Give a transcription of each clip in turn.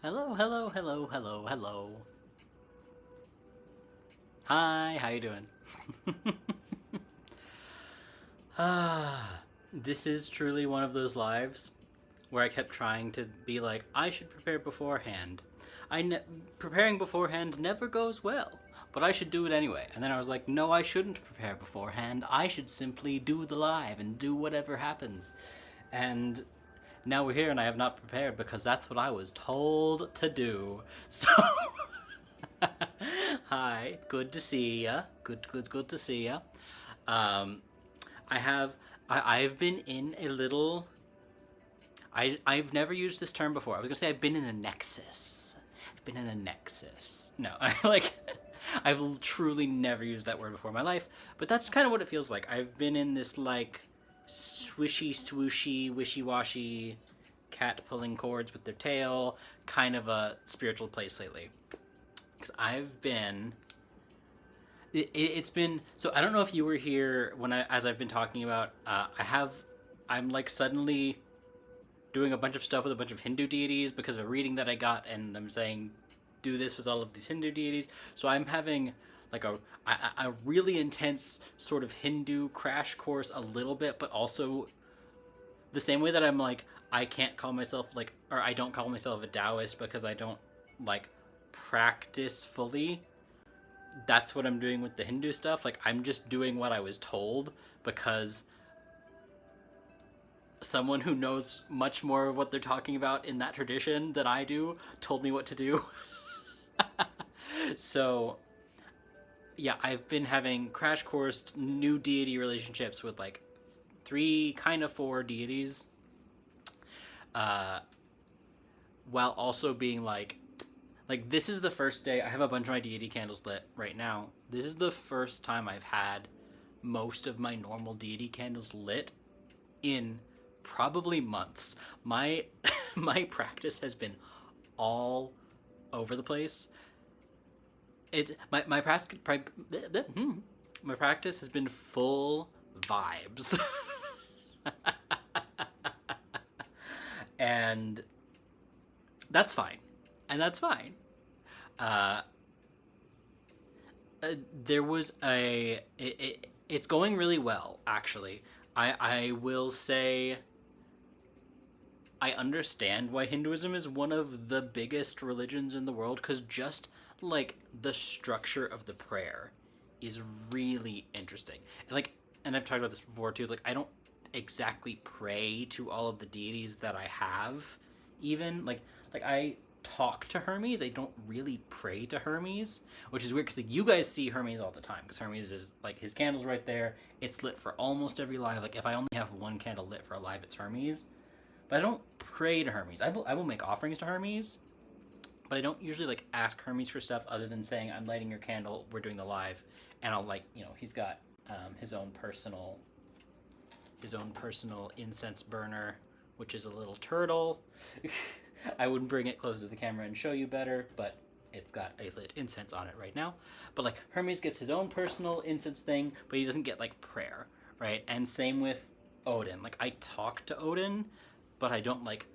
Hello, hello, hello, hello, hello. Hi, how you doing? This is truly one of those lives where I kept trying to be like, I should prepare beforehand. Preparing beforehand never goes well, but I should do it anyway. And then I was like, no, I shouldn't prepare beforehand. I should simply do the live and do whatever happens. And now we're here and I have not prepared because that's what I was told to do. So hi, good to see ya. Good to see ya. Um, I have I've been in a little. I've never used this term before. I was gonna say I've been in a nexus. I've been in a nexus. No, I like. I've truly never used that word before in my life, but that's kind of what it feels like. I've been in this like swishy, swooshy, wishy washy cat pulling cords with their tail kind of a spiritual place lately. Because I've been it's been so I don't know if you were here when as I've been talking about I'm like suddenly doing a bunch of stuff with a bunch of Hindu deities because of a reading that I got, and I'm saying do this with all of these Hindu deities. So I'm having like a really intense sort of Hindu crash course a little bit, but also the same way that I'm like I can't call myself like, or I don't call myself a Taoist because I don't like practice fully. That's what I'm doing with the Hindu stuff. Like I'm just doing what I was told because someone who knows much more of what they're talking about in that tradition than I do told me what to do. So yeah, I've been having crash course new deity relationships with like three, kind of four deities, uh, while also being like this is the first day I have a bunch of my deity candles lit right now. This is the first time I've had most of my normal deity candles lit in probably months. My my practice has been all over the place. It's my practice my practice has been full vibes. And that's fine. And that's fine. Uh, there was it's going really well, actually. I will say I understand why Hinduism is one of the biggest religions in the world, because just like the structure of the prayer is really interesting. And I've talked about this before too. Like I don't exactly pray to all of the deities that I have. Even like I talk to Hermes. I don't really pray to Hermes, which is weird because like, you guys see Hermes all the time because Hermes is like his candle's right there. It's lit for almost every live. Like if I only have one candle lit for a live, it's Hermes. But I don't pray to Hermes. I will make offerings to Hermes, but I don't usually like ask Hermes for stuff other than saying I'm lighting your candle. We're doing the live, and I'll like he's got his own personal incense burner, which is a little turtle. I wouldn't bring it closer to the camera and show you better, but it's got a lit incense on it right now. But like Hermes gets his own personal incense thing, but he doesn't get like prayer, right? And same with Odin. Like I talk to Odin, but I don't like,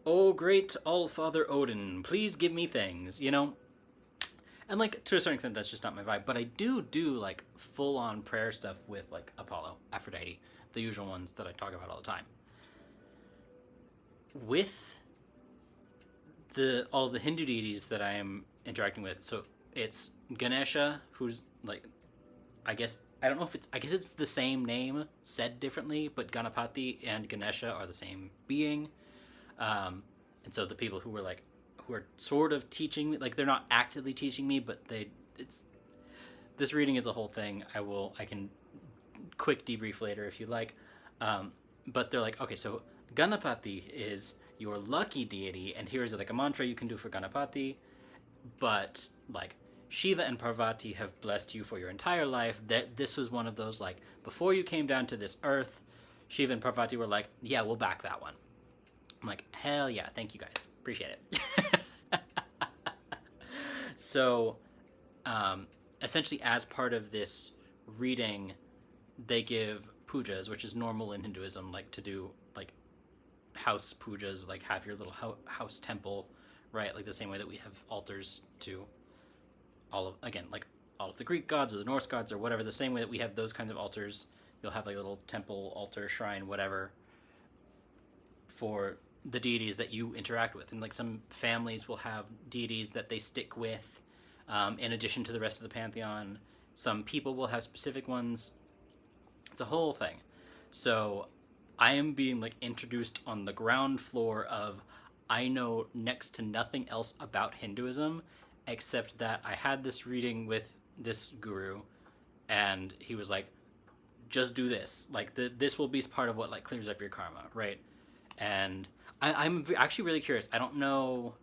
oh great all-father Odin, please give me things, And like to a certain extent that's just not my vibe, but I do like full-on prayer stuff with like Apollo, Aphrodite, the usual ones that I talk about all the time. With all the Hindu deities that I am interacting with, so it's Ganesha, who's like, I guess it's the same name said differently, but Ganapati and Ganesha are the same being. And so the people who are sort of teaching me, like they're not actively teaching me, but this reading is a whole thing. I can quick debrief later if you like. But they're like, okay, so Ganapati is your lucky deity, and here's like a mantra you can do for Ganapati, but like Shiva and Parvati have blessed you for your entire life. That this was one of those, like, before you came down to this earth, Shiva and Parvati were like, yeah, we'll back that one. I'm like, hell yeah, thank you guys, appreciate it. So essentially as part of this reading, they give pujas, which is normal in Hinduism, like to do like house pujas, like have your little house temple right? Like the same way that we have altars to all of, again, like all of the Greek gods or the Norse gods or whatever, the same way that we have those kinds of altars, you'll have like a little temple, altar, shrine, whatever, for the deities that you interact with. And like some families will have deities that they stick with, in addition to the rest of the pantheon. Some people will have specific ones. It's a whole thing. So I am being like introduced on the ground floor of, I know next to nothing else about Hinduism, except that I had this reading with this guru, and he was like, just do this. Like, this will be part of what like clears up your karma, right? And I'm actually really curious. I don't know,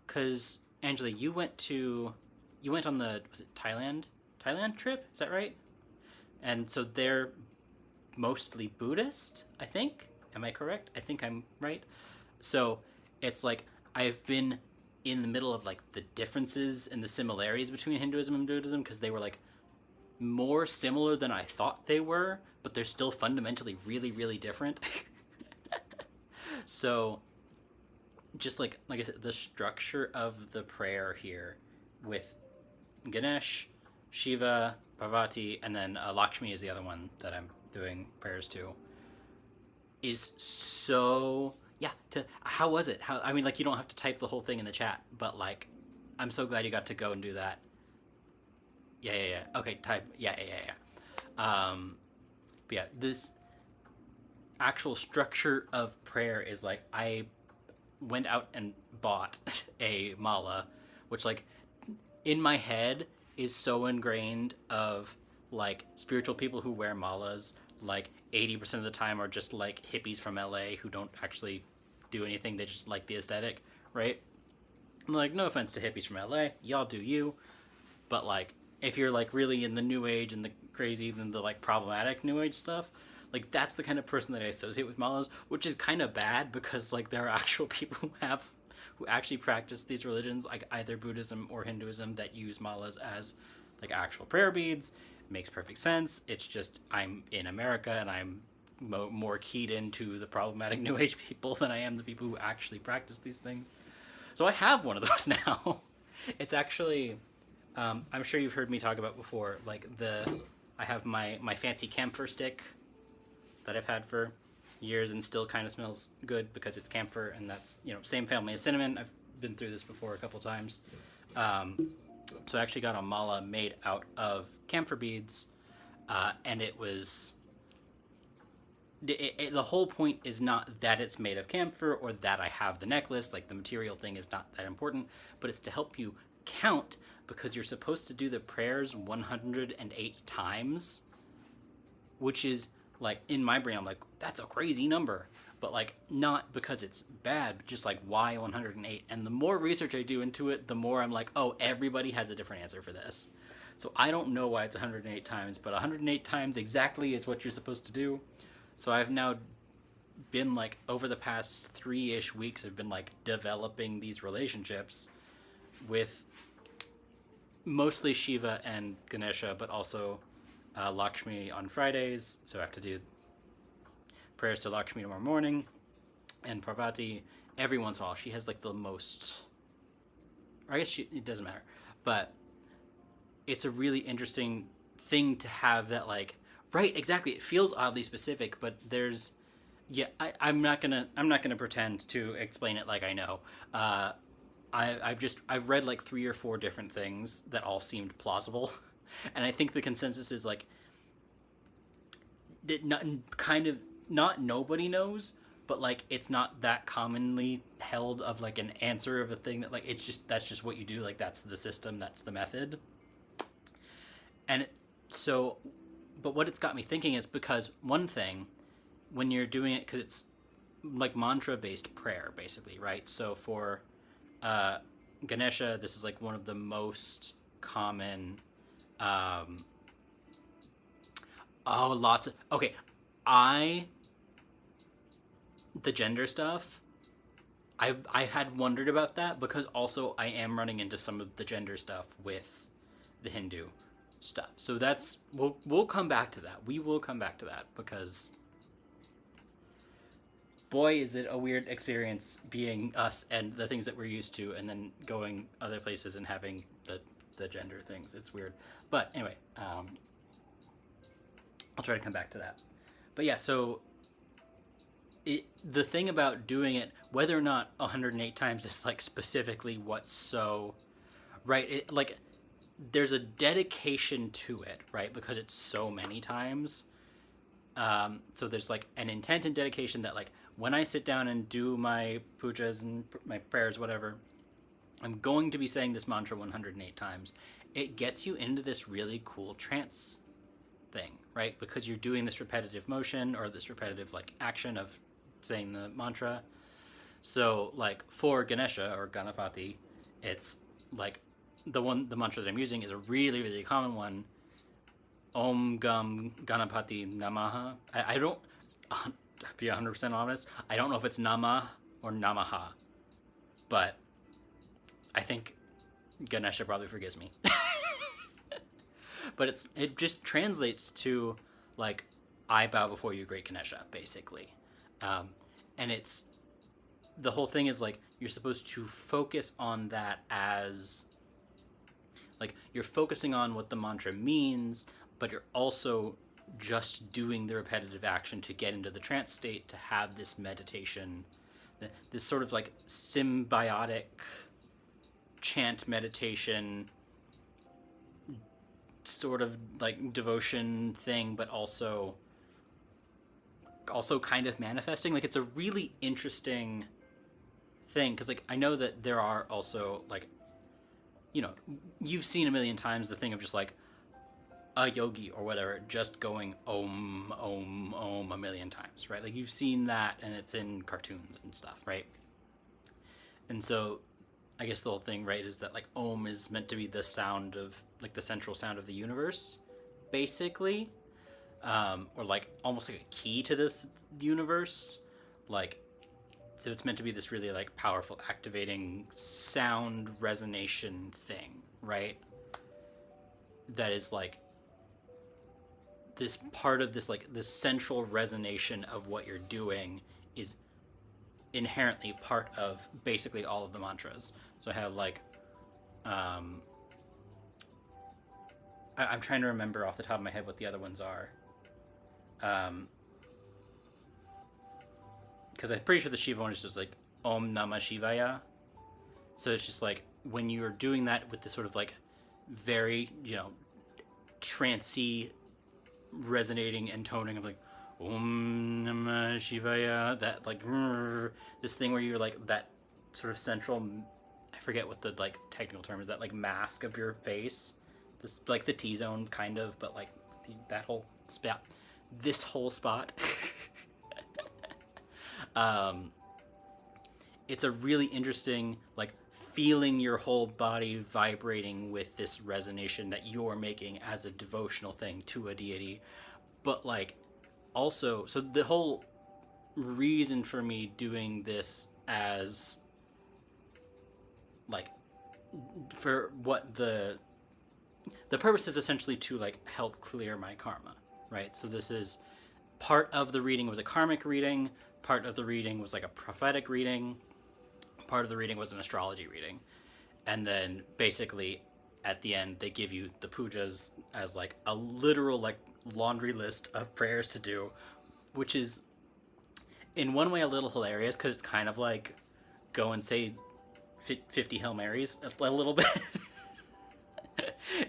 because Angela, you went on the, was it Thailand trip? Is that right? And so they're mostly Buddhist, I think. Am I correct? I think I'm right. So it's like I've been in the middle of like the differences and the similarities between Hinduism and Buddhism, because they were like more similar than I thought they were, but they're still fundamentally really, really different. So just like I said, the structure of the prayer here with Ganesh, Shiva, Parvati, and then Lakshmi is the other one that I'm doing prayers to, is so, yeah. How was it? I mean, like, you don't have to type the whole thing in the chat, but like, I'm so glad you got to go and do that. Yeah. Okay, type. Yeah. But yeah, this actual structure of prayer is like, I went out and bought a mala, which like in my head is so ingrained of like spiritual people who wear malas, like 80% of the time are just like hippies from LA who don't actually do anything, they just like the aesthetic, right? I'm like, no offense to hippies from LA, y'all do you, but like if you're like really in the new age and the crazy and the like problematic new age stuff, like that's the kind of person that I associate with malas, which is kind of bad because like there are actual people who actually practice these religions, like either Buddhism or Hinduism, that use malas as like actual prayer beads. It makes perfect sense. It's just I'm in America and I'm more keyed into the problematic new age people than I am the people who actually practice these things. So I have one of those now. It's actually, I'm sure you've heard me talk about before, like I have my fancy camphor stick that I've had for years and still kind of smells good because it's camphor, and that's, you know, same family as cinnamon. I've been through this before a couple times. So I actually got a mala made out of camphor beads, and it was... the whole point is not that it's made of camphor or that I have the necklace. Like, the material thing is not that important, but it's to help you count, because you're supposed to do the prayers 108 times, which is... like, in my brain, I'm like, that's a crazy number. But, like, not because it's bad, but just, like, why 108? And the more research I do into it, the more I'm like, oh, everybody has a different answer for this. So I don't know why it's 108 times, but 108 times exactly is what you're supposed to do. So I've now been, like, over the past 3-ish weeks, I've been, like, developing these relationships with mostly Shiva and Ganesha, but also... Lakshmi on Fridays, so I have to do prayers to Lakshmi tomorrow morning, and Parvati every once in a while. She has like the most, or I guess it doesn't matter, but it's a really interesting thing to have that, like, right, exactly, it feels oddly specific, but there's, yeah, I'm not gonna pretend to explain it like I know. I've read like 3 or 4 different things that all seemed plausible. And I think the consensus is like, not nobody knows, but like it's not that commonly held of like an answer of a thing that like that's just what you do, like that's the system, that's the method. And so, but what it's got me thinking is, because one thing, when you're doing it, because it's like mantra based prayer basically, right? So for Ganesha, this is like one of the most common. Lots of... okay, the gender stuff, I had wondered about that, because also I am running into some of the gender stuff with the Hindu stuff. So that's... we'll come back to that. We will come back to that, because boy, is it a weird experience being us and the things that we're used to, and then going other places and having the gender things. It's weird. But anyway, I'll try to come back to that. But yeah, so the thing about doing it, whether or not 108 times is like specifically what's so right, like there's a dedication to it, right? Because it's so many times. So there's like an intent and dedication that like when I sit down and do my pujas and my prayers, whatever, I'm going to be saying this mantra 108 times. It gets you into this really cool trance thing, right? Because you're doing this repetitive motion or this repetitive like action of saying the mantra. So like for Ganesha or Ganapati, it's like the mantra that I'm using is a really, really common one. Om Gam Ganapati Namaha. I don't, to be 100% honest, I don't know if it's Nama or Namaha, but I think Ganesha probably forgives me. But it just translates to like, I bow before you, great Ganesha, basically. And it's, the whole thing is like, you're supposed to focus on that as, like, you're focusing on what the mantra means, but you're also just doing the repetitive action to get into the trance state, to have this meditation, this sort of like symbiotic chant meditation sort of like devotion thing, but also kind of manifesting. Like, it's a really interesting thing, because like I know that there are also like, you know, you've seen a million times the thing of just like a yogi or whatever just going om om om a million times, right? Like, you've seen that, and it's in cartoons and stuff, right? And so I guess the whole thing, right, is that like om is meant to be the sound of like the central sound of the universe, basically, or like almost like a key to this universe, like, so it's meant to be this really like powerful activating sound resonation thing, right? That is like this part of this, like this central resonation of what you're doing is inherently part of basically all of the mantras. So I have like, I'm trying to remember off the top of my head what the other ones are. Because I'm pretty sure the Shiva one is just like Om Namah Shivaya. So it's just like when you're doing that with this sort of like very, you know, trancey resonating and toning of like Om Namah Shivaya, that like this thing where you're like that sort of central, I forget what the like technical term is, that like mask of your face, this like the T-zone kind of, but like that whole spot, this whole spot. It's a really interesting, like, feeling your whole body vibrating with this resonation that you're making as a devotional thing to a deity. But like, also, so the whole reason for me doing this as like, for what the purpose is essentially to like help clear my karma, right? So this is part of the reading was a karmic reading, part of the reading was like a prophetic reading, part of the reading was an astrology reading, and then basically at the end they give you the pujas as like a literal like laundry list of prayers to do, which is in one way a little hilarious because it's kind of like go and say 50 Hail Marys a little bit.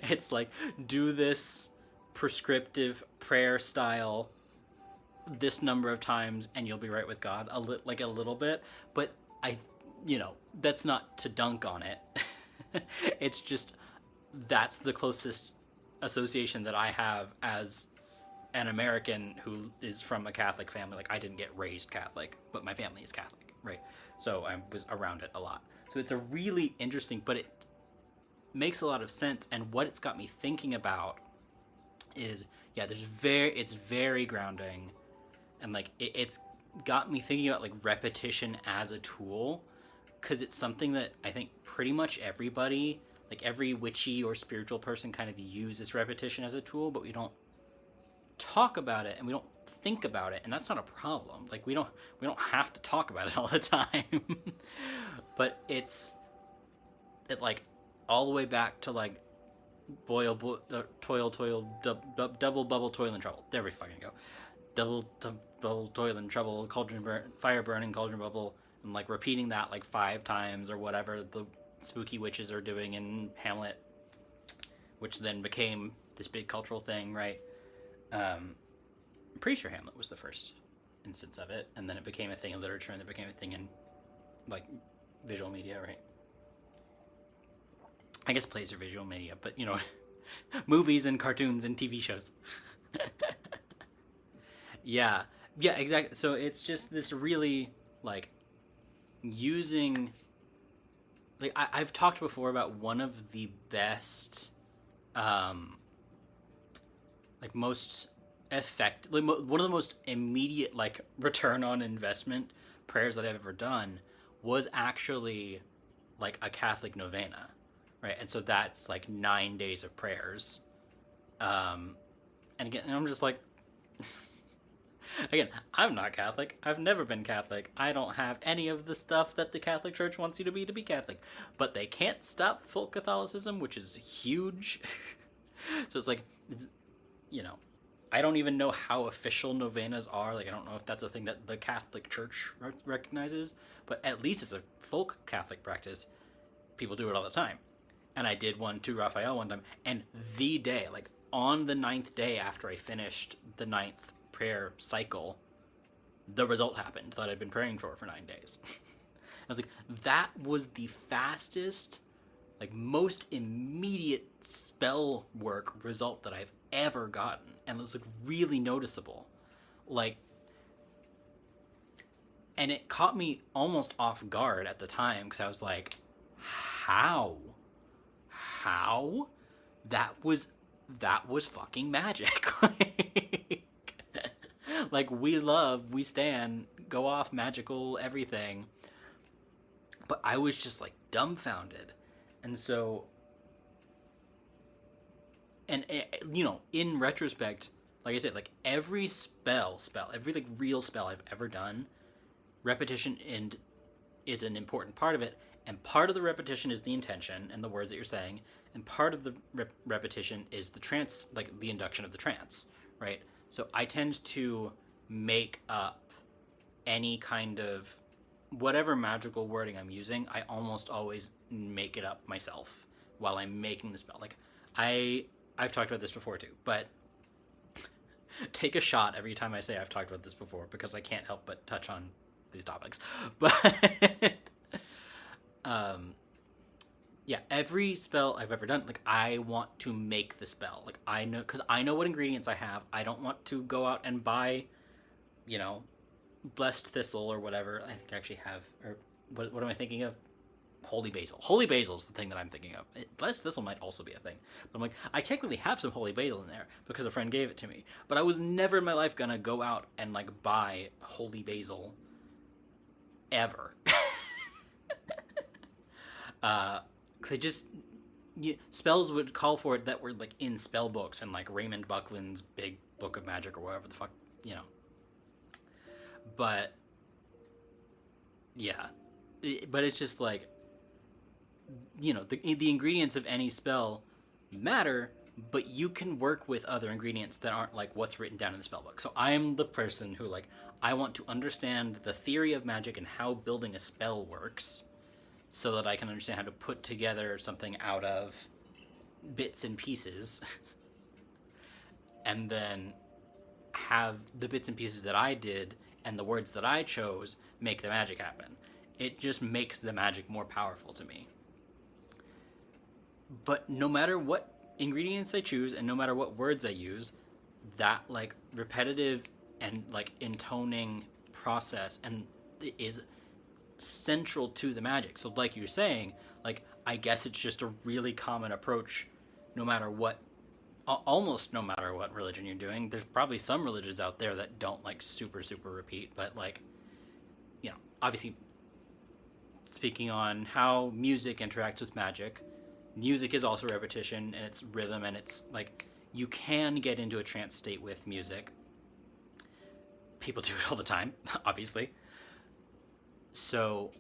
It's like, do this prescriptive prayer style this number of times and you'll be right with God, like a little bit. But I, you know, that's not to dunk on it. It's just, that's the closest association that I have as an American who is from a Catholic family. Like, I didn't get raised Catholic, but my family is Catholic, right? So I was around it a lot. So it's a really interesting, but it makes a lot of sense. And what it's got me thinking about is, yeah, it's very grounding. And like, it's got me thinking about like repetition as a tool, because it's something that I think pretty much everybody, like every witchy or spiritual person, kind of uses repetition as a tool, but we don't talk about it, and we don't think about it, and that's not a problem. Like we don't have to talk about it all the time. But it like all the way back to like double bubble toil and trouble. There we fucking go. Double toil and trouble, fire burning, cauldron bubble, and like repeating that like 5 times or whatever the spooky witches are doing in Hamlet, which then became this big cultural thing, right? I'm pretty sure Hamlet was the first instance of it, and then it became a thing in literature, and it became a thing in like visual media, right? I guess plays are visual media, but you know, movies and cartoons and TV shows. Yeah, exactly. So it's just this really like using. Like I've talked before about one of the best, like most one of the most immediate like return on investment prayers that I've ever done was actually like a Catholic novena, right? And so that's like 9 days of prayers. And again, I'm just like, again, I'm not Catholic. I've never been Catholic. I don't have any of the stuff that the Catholic Church wants you to be Catholic. But they can't stop full Catholicism, which is huge. So it's like, you know, I don't even know how official novenas are. Like, I don't know if that's a thing that the Catholic Church recognizes. But at least it's a folk Catholic practice. People do it all the time. And I did one to Raphael one time. And the day, like on the 9th day after I finished the 9th prayer cycle, the result happened that I'd been praying for 9 days. I was like, that was the fastest, like most immediate spell work result that I've ever gotten. And it was like really noticeable. Like, and it caught me almost off guard at the time because I was like, how? That was fucking magic. Like, we stand, go off magical everything. But I was just like dumbfounded. And so, and you know, in retrospect, like I said, like every spell, every like real spell I've ever done, repetition is an important part of it. And part of the repetition is the intention and the words that you're saying. And part of the repetition is the trance, like the induction of the trance, right? So I tend to make up any kind of whatever magical wording I'm using. I almost always make it up myself while I'm making the spell. Like I've talked about this before too, but take a shot every time I say I've talked about this before because I can't help but touch on these topics. But yeah, every spell I've ever done, like I want to make the spell. Like I know, because I know what ingredients I have. I don't want to go out and buy, you know, blessed thistle or whatever. I think I actually have, or what am I thinking of? Holy basil. Holy basil is the thing that I'm thinking of. Blessed thistle might also be a thing. But I'm like, I technically have some holy basil in there because a friend gave it to me. But I was never in my life gonna go out and like buy holy basil ever. Because spells would call for it that were like in spell books and like Raymond Buckland's big book of magic or whatever the fuck, you know. But yeah, but it's just like, you know, the ingredients of any spell matter, but you can work with other ingredients that aren't like what's written down in the spell book. So I'm the person who like, I want to understand the theory of magic and how building a spell works, so that I can understand how to put together something out of bits and pieces, and then have the bits and pieces that I did and the words that I chose make the magic happen. It just makes the magic more powerful to me. But no matter what ingredients I choose and no matter what words I use, that like repetitive and like intoning process and is central to the magic. So like you're saying, like I guess it's just a really common approach no matter what, almost no matter what religion you're doing. There's probably some religions out there that don't like super repeat, but like, you know, obviously speaking on how music interacts with magic, music is also repetition and it's rhythm, and it's like you can get into a trance state with music. people do it all the time, obviously. So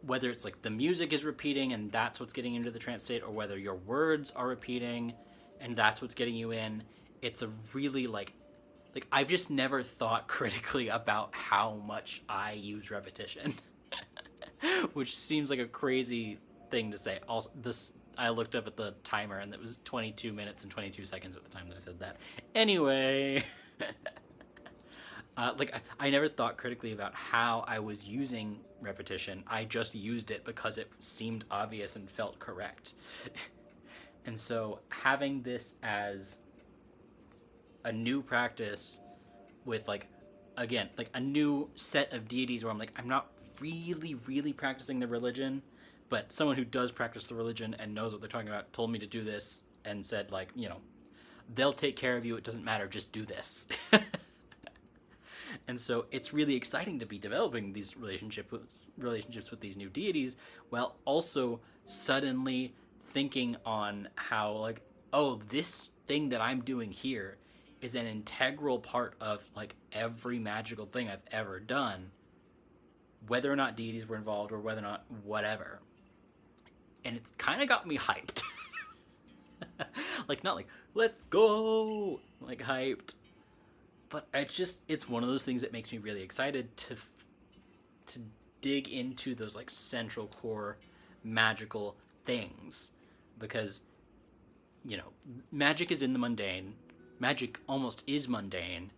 whether it's like the music is repeating and that's what's getting into the trance state, or whether your words are repeating and that's what's getting you in, it's a really like I've just never thought critically about how much I use repetition. Which seems like a crazy thing to say. Also, this, I looked up at the timer and it was 22 minutes and 22 seconds at the time that I said that. Anyway, I never thought critically about how I was using repetition. I just used it because it seemed obvious and felt correct. And so having this as a new practice with like, again, like a new set of deities where I'm like, I'm not really practicing the religion, but someone who does practice the religion and knows what they're talking about told me to do this and said, like, you know, they'll take care of you, it doesn't matter, just do this. And so it's really exciting to be developing these relationships with these new deities, while also suddenly thinking on how, like, oh, this thing that I'm doing here is an integral part of like every magical thing I've ever done, whether or not deities were involved or whether or not whatever. And it's kind of got me hyped. Like, not like, let's go, like hyped, but it's one of those things that makes me really excited to dig into those like central core magical things, because, you know, magic is in the mundane. Magic almost is mundane,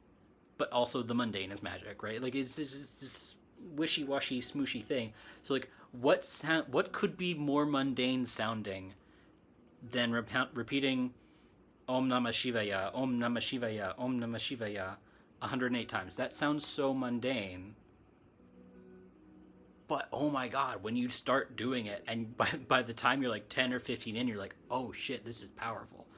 but also the mundane is magic, right? Like, it's this wishy-washy, smooshy thing. So, like, what could be more mundane sounding than repeating Om Namah Shivaya, Om Namah Shivaya, Om Namah Shivaya 108 times? That sounds so mundane. But, oh my god, when you start doing it, and by the time you're like 10 or 15 in, you're like, oh shit, this is powerful.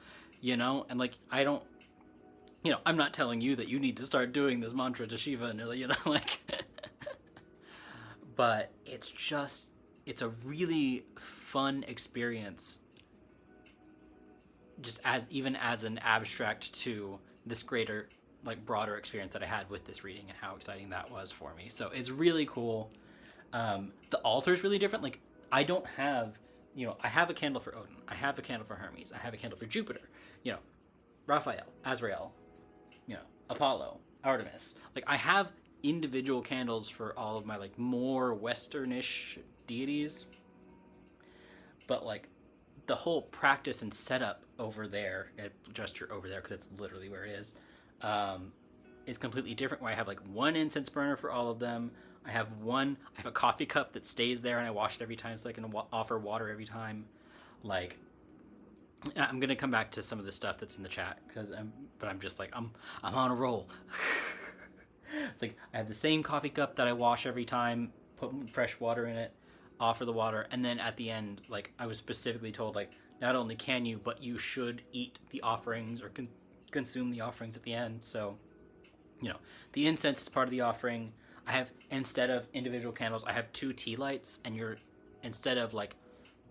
You know? And like, I'm not telling you that you need to start doing this mantra to Shiva, and you know, like... But it's a really fun experience, just even as an abstract to this greater, like, broader experience that I had with this reading and how exciting that was for me. So it's really cool. The altar is really different. Like, I don't have, I have a candle for Odin. I have a candle for Hermes. I have a candle for Jupiter. Raphael, Azrael, Apollo, Artemis. Like, I have individual candles for all of my, like, more Westernish deities. But, like, the whole practice and setup over there, gesture over there, because that's literally where it is completely different, where I have, like, one incense burner for all of them. I have a coffee cup that stays there, and I wash it every time so I can offer water every time. Like, I'm gonna come back to some of the stuff that's in the chat, but I'm just like, I'm on a roll. It's like, I have the same coffee cup that I wash every time, put fresh water in it, offer the water, and then at the end, like, I was specifically told, like, not only can you, but you should eat the offerings or consume the offerings at the end. So, the incense is part of the offering. I have, instead of individual candles, I have 2 tea lights, and instead of, like,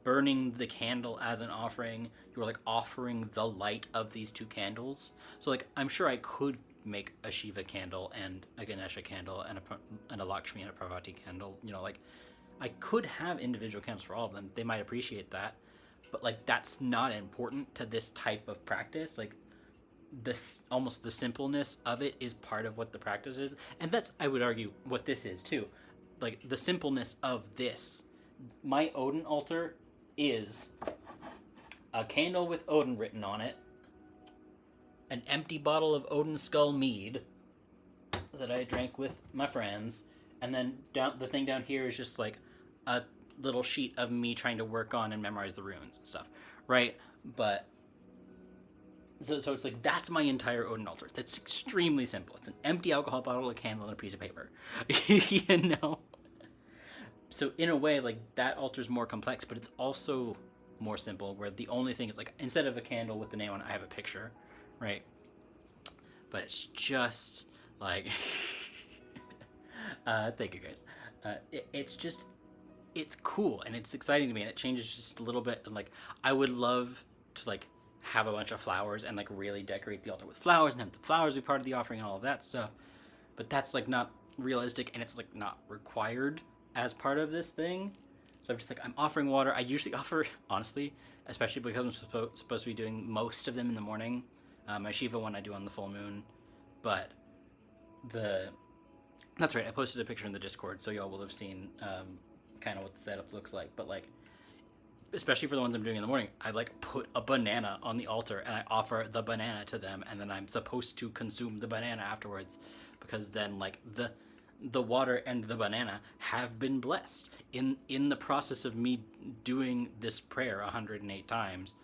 burning the candle as an offering, you're, like, offering the light of these 2 candles. So, like, I'm sure I could make a Shiva candle and a Ganesha candle and a Lakshmi and a Parvati candle. Like, I could have individual candles for all of them. They might appreciate that, but, like, that's not important to this type of practice. Like, this, almost the simpleness of it is part of what the practice is, and that's, I would argue, what this is too. Like, the simpleness of this. My Odin altar is a candle with Odin written on it, an empty bottle of Odin Skull mead that I drank with my friends, and then the thing down here is just like a little sheet of me trying to work on and memorize the runes and stuff, right? But so it's like, that's my entire Odin altar. That's extremely simple. It's an empty alcohol bottle, a candle, and a piece of paper. So in a way, like, that altar's more complex, but it's also more simple, where the only thing is, like, instead of a candle with the name on it, I have a picture, right? But it's just like thank you guys. It's cool and it's exciting to me, and it changes just a little bit, and like, I would love to, like, have a bunch of flowers and like really decorate the altar with flowers and have the flowers be part of the offering and all of that stuff. But that's like not realistic, and it's like not required as part of this thing. So I'm just like, I'm offering water. I usually offer, honestly, especially because I'm supposed to be doing most of them in the morning. My Shiva one I do on the full moon, but that's right. I posted a picture in the Discord, so y'all will have seen kind of what the setup looks like. But like, especially for the ones I'm doing in the morning, I like put a banana on the altar and I offer the banana to them, and then I'm supposed to consume the banana afterwards, because then like the water and the banana have been blessed in the process of me doing this prayer 108 times.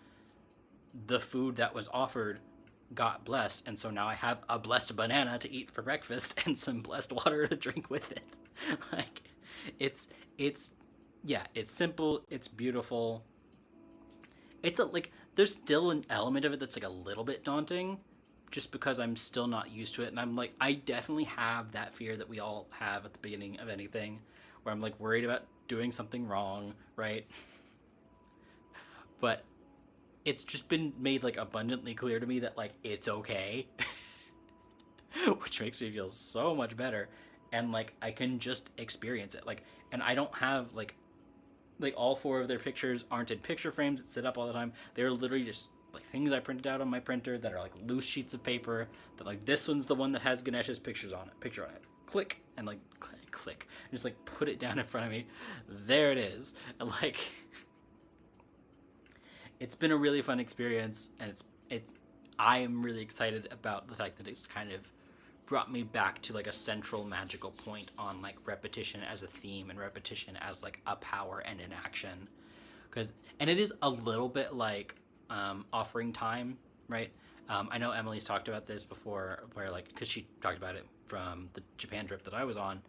The food that was offered got blessed, and so now I have a blessed banana to eat for breakfast and some blessed water to drink with it. Like, it's yeah, it's simple, it's beautiful. It's like there's still an element of it that's like a little bit daunting, just because I'm still not used to it. And I'm like, I definitely have that fear that we all have at the beginning of anything, where I'm like worried about doing something wrong, right? But it's just been made like abundantly clear to me that like it's okay, which makes me feel so much better. And like I can just experience it. Like, and I don't have like all four of their pictures aren't in picture frames that sit up all the time. They're literally just like things I printed out on my printer that are like loose sheets of paper that like, this one's the one that has Ganesh's picture on it. Click, and like click. And just like put it down in front of me. There it is. And like it's been a really fun experience, and I am really excited about the fact that it's kind of brought me back to like a central magical point on like repetition as a theme and repetition as like a power and an action. And it is a little bit like offering time, right? I know Emily's talked about this before, where like, because she talked about it from the Japan trip that I was on,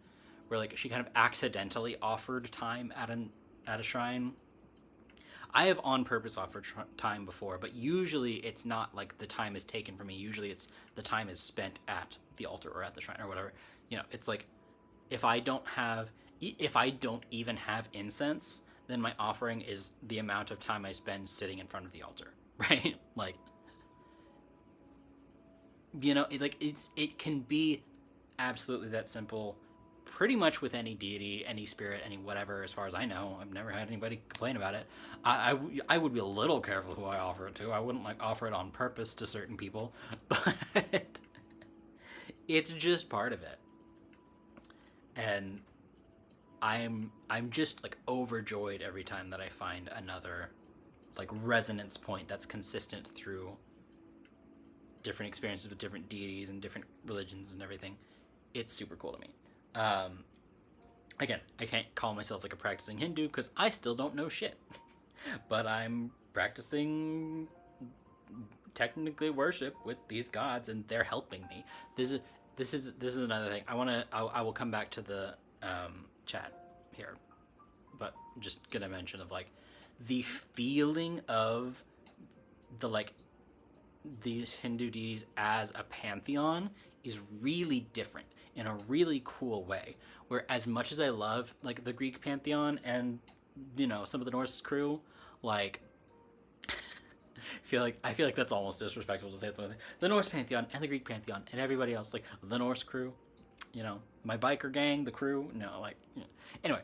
where like she kind of accidentally offered time at a shrine. I have on purpose offered time before, but usually it's not like the time is taken from me. Usually it's the time is spent at the altar or at the shrine or whatever. You know, it's like if I don't even have incense, then my offering is the amount of time I spend sitting in front of the altar, right? Like, you know, it can be absolutely that simple, pretty much with any deity, any spirit, any whatever. As far as I know, I've never had anybody complain about it. I would be a little careful who I offer it to. I wouldn't like offer it on purpose to certain people, but it's just part of it. And I'm just like overjoyed every time that I find another like resonance point that's consistent through different experiences with different deities and different religions and everything. It's super cool to me. Again, I can't call myself like a practicing Hindu because I still don't know shit, but I'm practicing technically worship with these gods, and they're helping me. This is another thing. I will come back to the chat here, but just gonna mention of like the feeling of the like these Hindu deities as a pantheon is really different in a really cool way, where as much as I love like the Greek pantheon and, you know, some of the Norse crew, like I feel like that's almost disrespectful to say it. The Norse pantheon and the Greek pantheon and everybody else, like the Norse crew, you know, my biker gang, the crew, no, like, you know. Anyway,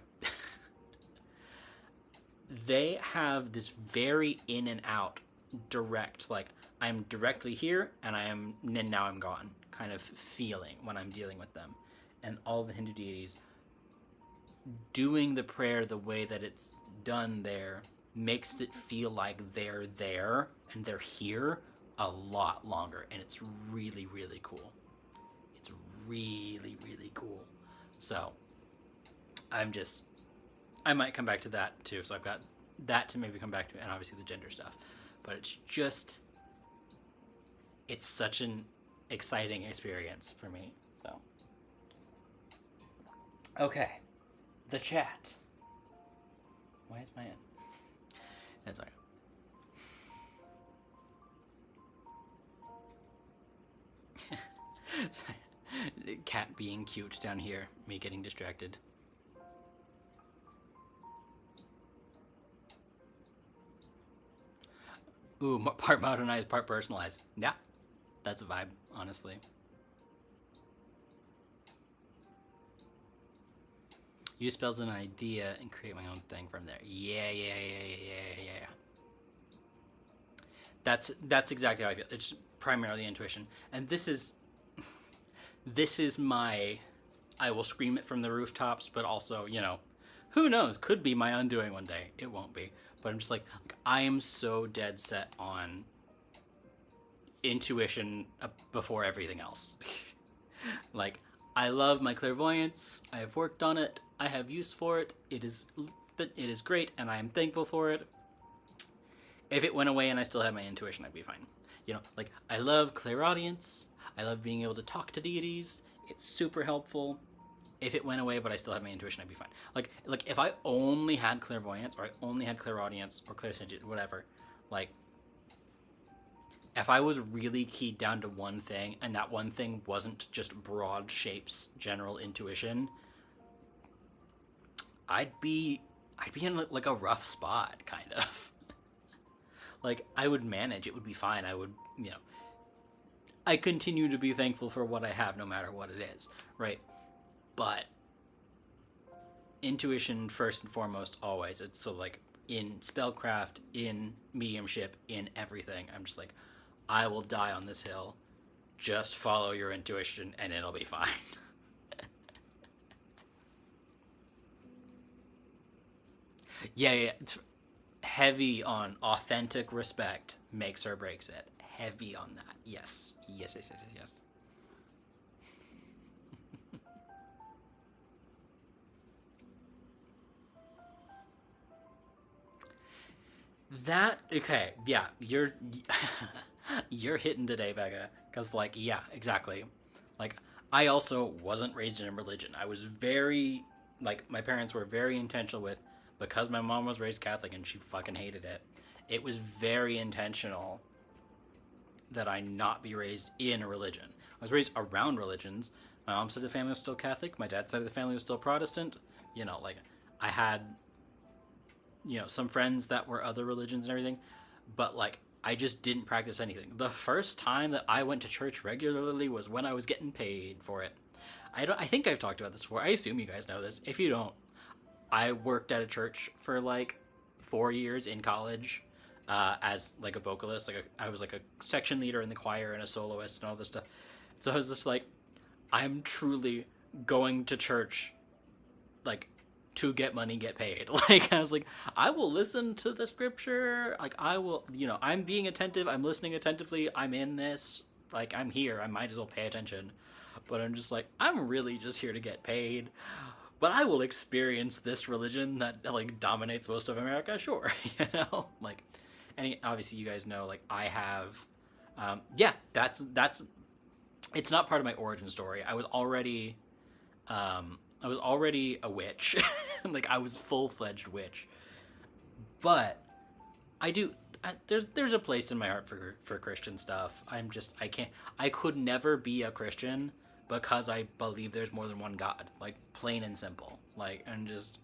they have this very in and out direct, like I'm directly here and now I'm gone kind of feeling when I'm dealing with them. And all the Hindu deities doing the prayer the way that it's done there makes it feel like they're there and they're here a lot longer, and it's really, really cool. It's really, really cool. So I might come back to that too. So I've got that to maybe come back to, and obviously the gender stuff. But it's such an exciting experience for me. So, okay, the chat. Why is my end? That's all right. Cat being cute down here, me getting distracted. Ooh, part modernized, part personalized. Yeah, that's a vibe, honestly. Use spells an idea and create my own thing from there. Yeah. That's exactly how I feel. It's primarily intuition, and this is my. I will scream it from the rooftops, but also, who knows? Could be my undoing one day. It won't be, but I'm just like I am so dead set on intuition before everything else. Like, I love my clairvoyance. I have worked on it. I have use for it. It is great, and I am thankful for it. If it went away and I still had my intuition, I'd be fine. Like, I love clairaudience. I love being able to talk to deities. It's super helpful. If it went away but I still had my intuition, I'd be fine. Like if I only had clairvoyance, or I only had clairaudience or clairsentient, whatever, like, if I was really keyed down to one thing and that one thing wasn't just broad shapes, general intuition, I'd be in like a rough spot, kind of. Like, I would manage, it would be fine. I continue to be thankful for what I have no matter what it is, right? But intuition first and foremost, always. It's so, like, in spellcraft, in mediumship, in everything, I'm just like, I will die on this hill. Just follow your intuition and it'll be fine. Yeah. Heavy on authentic respect makes or breaks it. Heavy on that. Yes. That, okay, yeah, you're hitting today, Becca, because, like, yeah, exactly. Like, I also wasn't raised in a religion. I was very, like, my parents were very intentional with, because my mom was raised Catholic and she fucking hated it. It was very intentional that I not be raised in a religion. I was raised around religions. My mom's side of the family was still Catholic. My dad's side of the family was still Protestant. Like, I had, some friends that were other religions and everything, but, like, I just didn't practice anything. The first time that I went to church regularly was when I was getting paid for it. I think I've talked about this before. I assume you guys know this. If you don't, I worked at a church for, like, 4 years in college, as, like, a vocalist. Like, I was, like, a section leader in the choir and a soloist and all this stuff. So I was just like, I'm truly going to church, like, to get money, get paid. Like, I was like, I will listen to the scripture. Like, I will, I'm being attentive. I'm listening attentively. I'm in this. Like, I'm here. I might as well pay attention. But I'm just like, I'm really just here to get paid. But I will experience this religion that, like, dominates most of America. Sure. Like, and obviously you guys know, like, I have, that's, it's not part of my origin story. I was already a witch. Like, I was full-fledged witch. But there's a place in my heart for Christian stuff. I could never be a Christian because I believe there's more than one God. Like, plain and simple. Like, and just,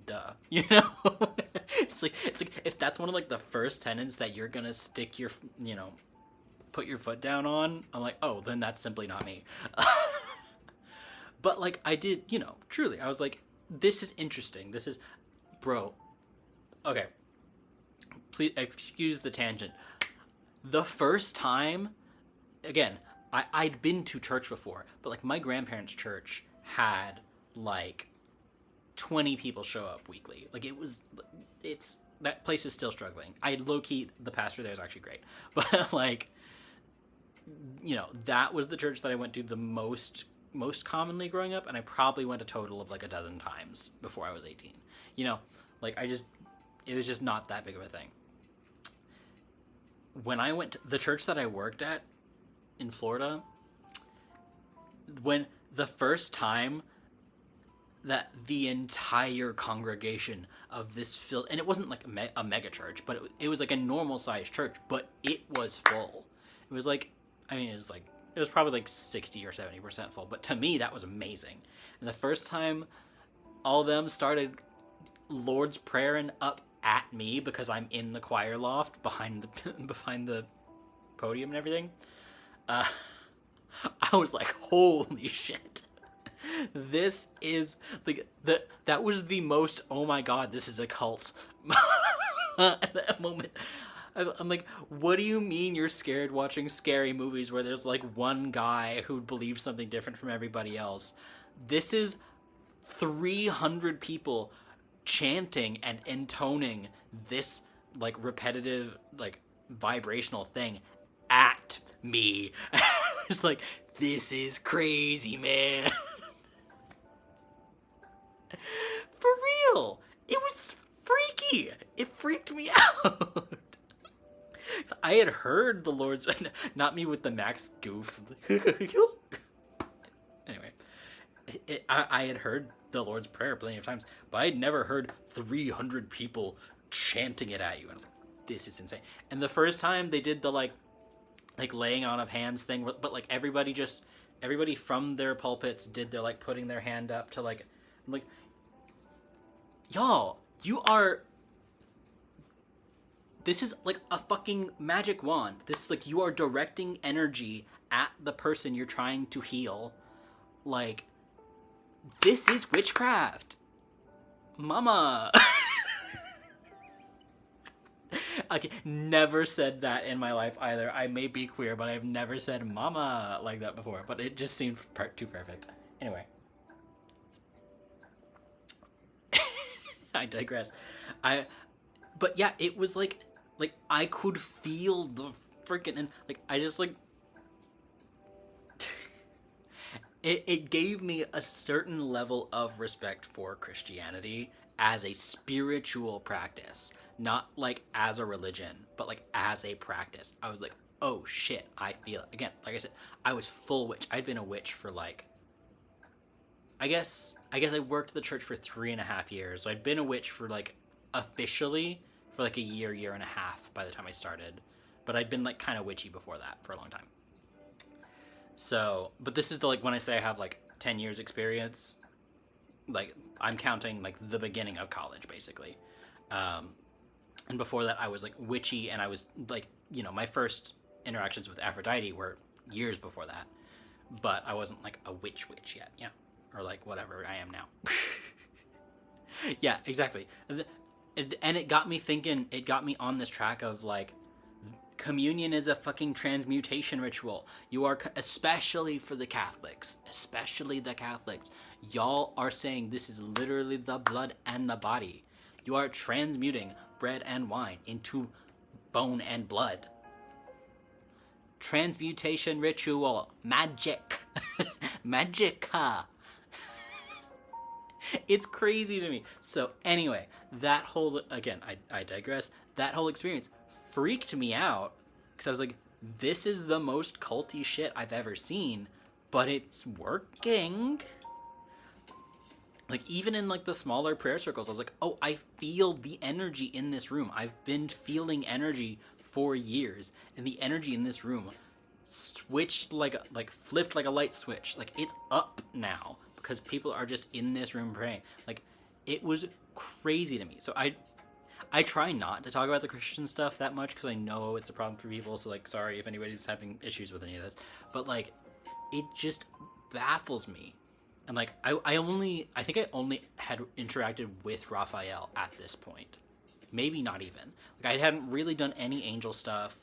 duh. It's like if that's one of, like, the first tenets that you're gonna stick your, put your foot down on, I'm like, oh, then that's simply not me. But, like, I did, truly, I was like, this is interesting. This is, bro, okay, please excuse the tangent. The first time, again, I'd been to church before, but, like, my grandparents' church had, like, 20 people show up weekly. Like, that place is still struggling. Low-key, the pastor there is actually great. But, like, that was the church that I went to the most commonly growing up, and I probably went a total of, like, a dozen times before I was 18. Like, it was just not that big of a thing. When I went to the church that I worked at in Florida, when the first time that the entire congregation of this and it wasn't like a mega church, but it was like a normal sized church, but it was full. It was like, it was probably like 60 or 70% full, but to me that was amazing. And the first time all of them started Lord's Prayer and up at me because I'm in the choir loft behind the behind the podium and everything. I was like, holy shit. This is like that was the most, oh my god, this is a cult at that moment. I'm like, what do you mean you're scared watching scary movies where there's like one guy who believes something different from everybody else? This is 300 people chanting and intoning this like repetitive, like vibrational thing at me. It's like, this is crazy, man. For real. It was freaky. It freaked me out. I had heard the Lord's... Not me with the Max goof. Anyway. I had heard the Lord's Prayer plenty of times, but I had never heard 300 people chanting it at you. And I was like, this is insane. And the first time they did the, like laying on of hands thing, but, like, everybody from their pulpits did their, like, putting their hand up to, like... I'm like, y'all, you are... This is like a fucking magic wand. This is like, you are directing energy at the person you're trying to heal. Like, this is witchcraft. Mama. Okay, never said that in my life either. I may be queer, but I've never said mama like that before. But it just seemed too perfect. Anyway. I digress. But yeah, it was like I could feel the freaking, and like I just like it gave me a certain level of respect for Christianity as a spiritual practice, not like as a religion, but like as a practice. I was like, oh shit, I feel it. Again, like I said, I was full witch. I'd been a witch for like, I guess I worked at the church for 3.5 years. So I'd been a witch for like officially for like a year and a half by the time I started. But I'd been like kind of witchy before that for a long time. So, but this is the, like, when I say I have like 10 years experience, like I'm counting like the beginning of college basically. And before that I was like witchy, and I was like, you know, my first interactions with Aphrodite were years before that. But I wasn't like a witch yet, yeah. Or like whatever I am now. Yeah, exactly. And it got me thinking, it got me on this track of like, communion is a fucking transmutation ritual. You are, especially for the Catholics, y'all are saying this is literally the blood and the body. You are transmuting bread and wine into bone and blood. Transmutation ritual. Magic. Magica. It's crazy to me. So anyway, that whole, again, I digress. That whole experience freaked me out because I was like, this is the most culty shit I've ever seen, but it's working. Like, even in like the smaller prayer circles, I was like, oh, I feel the energy in this room. I've been feeling energy for years, and the energy in this room switched like flipped like a light switch. Like, it's up now because people are just in this room praying. Like, it was crazy to me. So I try not to talk about the Christian stuff that much because I know it's a problem for people. So, like, sorry if anybody's having issues with any of this. But, like, it just baffles me. And, like, I think I only had interacted with Raphael at this point. Maybe not even. Like, I hadn't really done any angel stuff.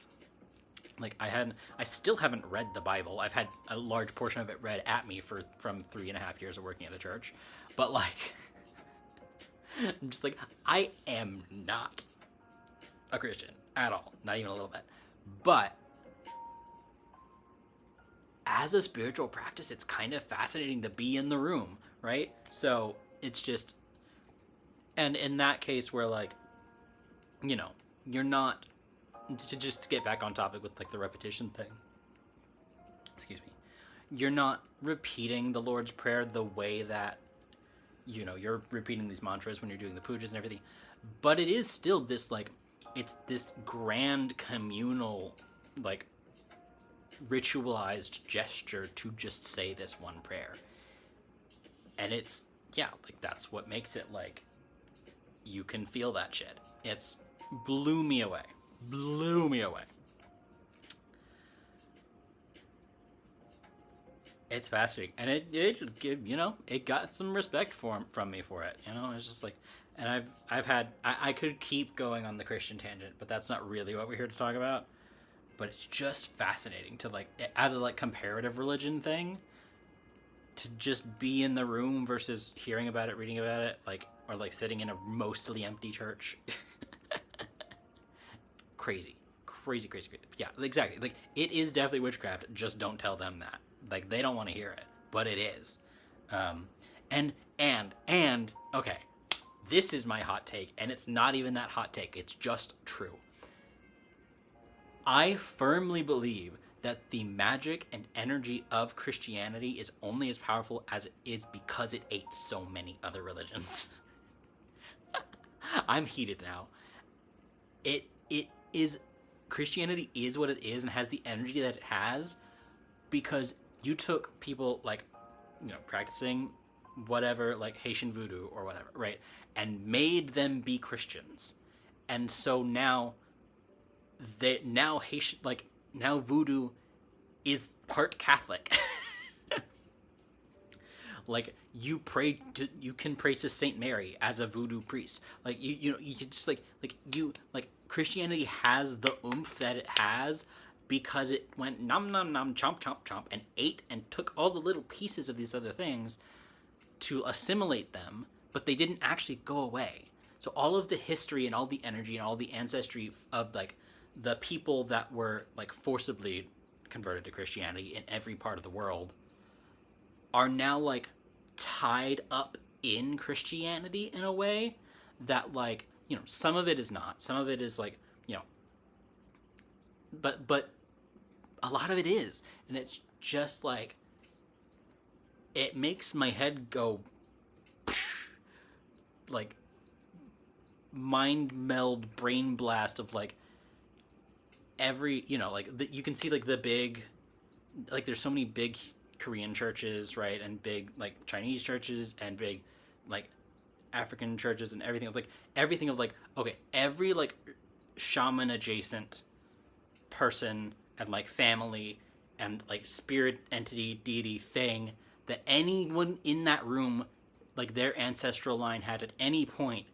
Like, I still haven't read the Bible. I've had a large portion of it read at me from 3.5 years of working at a church. But, like, I'm just like, I am not a Christian at all. Not even a little bit. But as a spiritual practice, it's kind of fascinating to be in the room, right? So it's just, and in that case where, like, you know, you're not, to get back on topic with like the repetition thing, excuse me, you're not repeating the Lord's Prayer the way that, you know, you're repeating these mantras when you're doing the pujas and everything, but it is still this, like, it's this grand communal, like, ritualized gesture to just say this one prayer. And it's, yeah, like, that's what makes it, like, you can feel that shit. It's blew me away. Blew me away. It's fascinating, and it got some respect from me for it. It's just like, and I've had I could keep going on the Christian tangent, but that's not really what we're here to talk about. But it's just fascinating to like, as a like comparative religion thing, to just be in the room versus hearing about it, reading about it, like, or like sitting in a mostly empty church. Crazy. Yeah, exactly. Like, it is definitely witchcraft. Just don't tell them that. Like, they don't want to hear it, but it is. And okay, this is my hot take, and it's not even that hot take. It's just true. I firmly believe that the magic and energy of Christianity is only as powerful as it is because it ate so many other religions. I'm heated now. It is, Christianity is what it is and has the energy that it has because you took people like, practicing whatever, like Haitian voodoo or whatever, right? And made them be Christians. And so now Haitian, like, now voodoo is part Catholic. Like, you can pray to Saint Mary as a voodoo priest. Like, you can just like Christianity has the oomph that it has because it went nom nom nom, chomp chomp chomp, and ate and took all the little pieces of these other things to assimilate them, but they didn't actually go away. So all of the history and all the energy and all the ancestry of like the people that were like forcibly converted to Christianity in every part of the world are now like tied up in Christianity in a way that, like, some of it is not, some of it is like, but a lot of it is, and it's just like, it makes my head go like mind meld brain blast of like every, like you can see like the big, like there's so many big Korean churches, right, and big like Chinese churches and big like African churches and everything of like okay, every like shaman adjacent person and like family and like spirit entity deity thing that anyone in that room, like their ancestral line had at any point,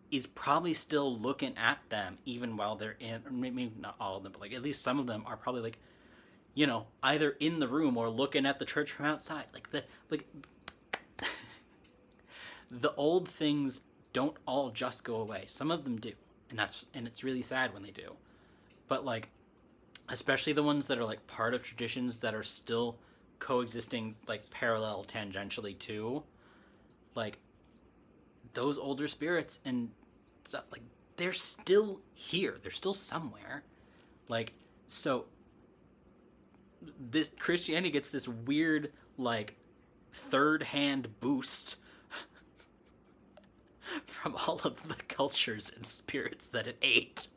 is probably still looking at them even while they're in, or maybe not all of them, but like at least some of them are probably like, either in the room or looking at the church from outside. The old things don't all just go away. Some of them do, and it's really sad when they do. But like, especially the ones that are like part of traditions that are still coexisting, like parallel tangentially to, like, those older spirits and stuff, like, they're still here. They're still somewhere. Like, so this Christianity gets this weird, like, third-hand boost from all of the cultures and spirits that it ate.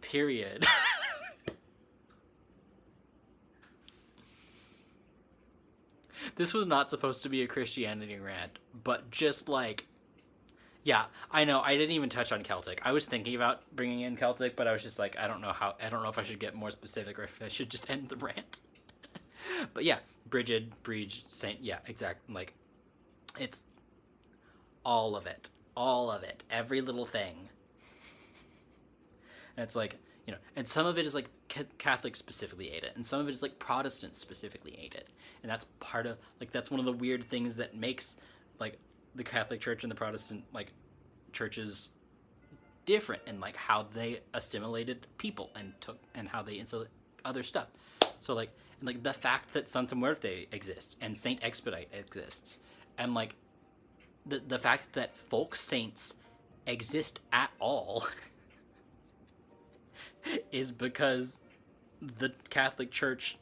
Period. This was not supposed to be a Christianity rant, but just like, yeah, I know, I didn't even touch on Celtic. I was thinking about bringing in Celtic, but I was just like, I don't know if I should get more specific or if I should just end the rant. But yeah, Brigid, Saint, yeah, exactly. Like, it's all of it, every little thing. And it's like, and some of it is like Catholics specifically ate it, and some of it is like Protestants specifically ate it. And that's part of, like, that's one of the weird things that makes, like, the Catholic Church and the Protestant, like, churches different in, like, how they assimilated people and how they insulate other stuff. So, like, and, like, the fact that Santa Muerte exists and Saint Expedite exists, and, like, the fact that folk saints exist at all is because the Catholic Church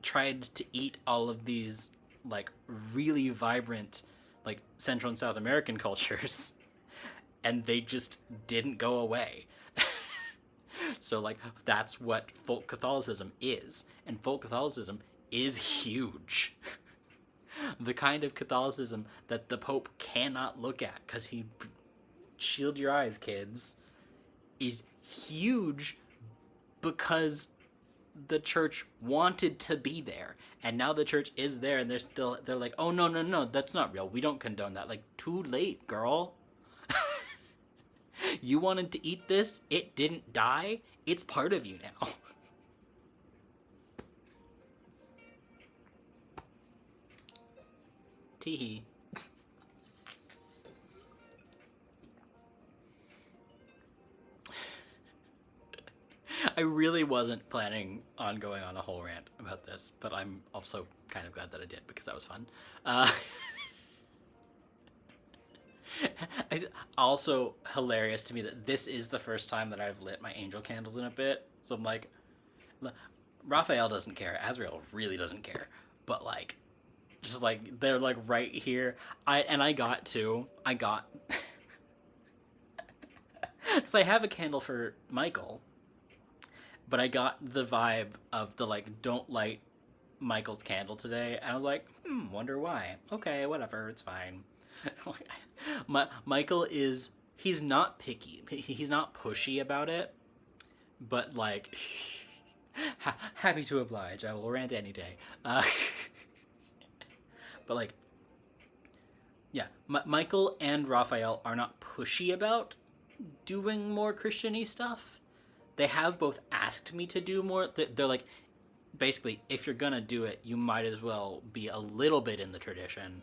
tried to eat all of these, like, really vibrant, like, Central and South American cultures, and they just didn't go away. So, like, that's what folk Catholicism is, and folk Catholicism is huge. The kind of Catholicism that the Pope cannot look at because he shield your eyes, kids, is huge because the church wanted to be there, and now the church is there, and they're like, oh no no no, that's not real. We don't condone that. Like, too late, girl. You wanted to eat this, it didn't die, it's part of you now. Teehee. I really wasn't planning on going on a whole rant about this, but I'm also kind of glad that I did because that was fun. Also hilarious to me that this is the first time that I've lit my angel candles in a bit. So I'm like, Raphael doesn't care. Azrael really doesn't care. But like, just like they're like right here. I got because I have a candle for Michael, but I got the vibe of the like, don't light Michael's candle today, and I was like, wonder why. Okay, whatever, it's fine. Michael he's not picky, he's not pushy about it, but like, happy to oblige, I will rant any day. But like, yeah, Michael and Raphael are not pushy about doing more Christian-y stuff. They have both asked me to do more. They're like, basically, if you're gonna do it, you might as well be a little bit in the tradition.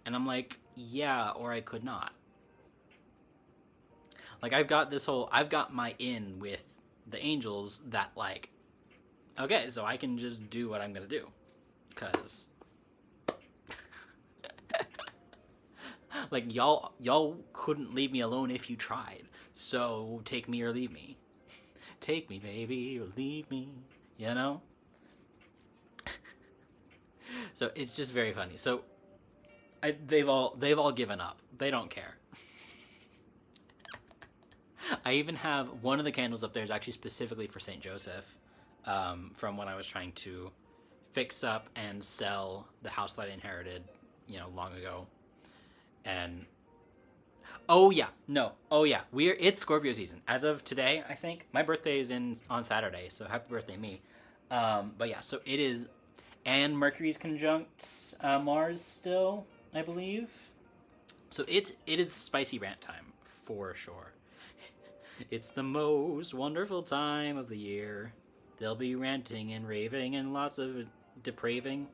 And I'm like, yeah, or I could not. Like, I've got my in with the angels that like, okay, so I can just do what I'm gonna do. Because like, y'all couldn't leave me alone if you tried. So take me or leave me. Take me, baby, or leave me, you know? So it's just very funny. So they've all given up. They don't care. I even have one of the candles up there is actually specifically for St. Joseph, from when I was trying to fix up and sell the house that I inherited, long ago. And it's Scorpio season as of today. I think my birthday is on Saturday, so happy birthday me. But yeah, so it is, and Mercury's conjunct Mars still, I believe. So it is spicy rant time for sure. It's the most wonderful time of the year. They'll be ranting and raving and lots of depraving.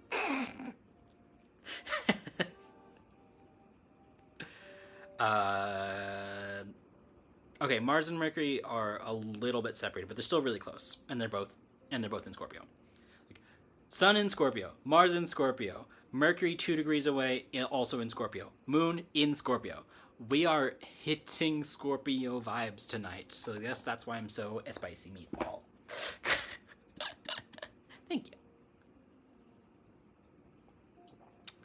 Okay, Mars and Mercury are a little bit separated, but they're still really close, and they're both in Scorpio. Like, Sun in Scorpio, Mars in Scorpio, Mercury 2 degrees away, also in Scorpio, Moon in Scorpio. We are hitting Scorpio vibes tonight, so I guess that's why I'm so a spicy meatball. Thank you.